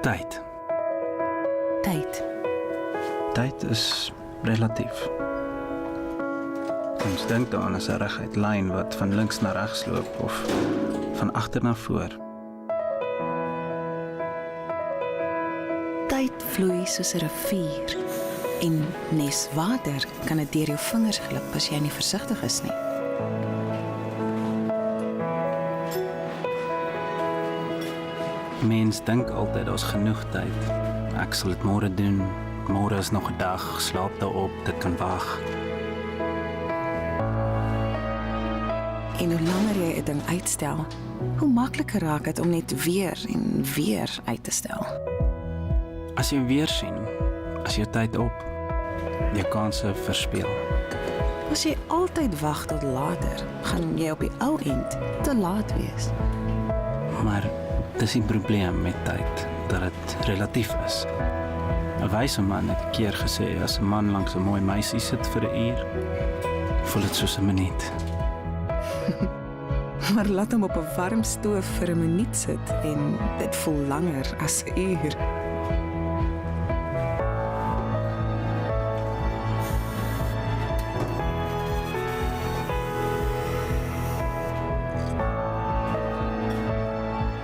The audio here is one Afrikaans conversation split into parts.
Tyd. Tyd. Tyd is relatief. Ons dink daaraan as 'n reguit lyn wat van links na regs loop of van agter na voor. Tyd vloei soos 'n rivier en nes water kan dit deur jou vingers glip as jy nie versigtig is nie. Mens dink altyd daar's genoeg tyd. Ek sal dit môre doen. Môre is nog 'n dag, slaap daarop, dit kan wag. En hoe langer jy 'n ding uitstel, hoe makliker raak dit om net weer en weer uit te stel. As jy weer sien, as jou tyd op, jou kanse verspeel. As jy altyd wag tot later, gaan jy op die ou end te laat wees. Maar dis die probleem met tyd, dat dit relatief is. 'n Wyse man het 'n keer gesê, as 'n man langs 'n mooi meisie sit vir 'n uur, voel dit soos 'n minuut. Maar laat hom op 'n warm stoof vir 'n minuut sit en dit voel langer as 'n uur.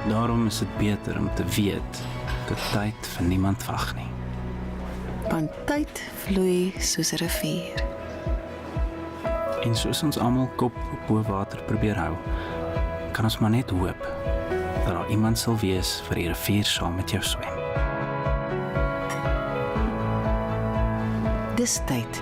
Daarom is dit beter om te weet dat tyd vir niemand wag nie. Want tyd vloei soos 'n rivier. En soos ons almal kop op bo water probeer hou, kan ons maar net hoop dat daar iemand sal wees vir die rivier saam met jou swem. Dis tyd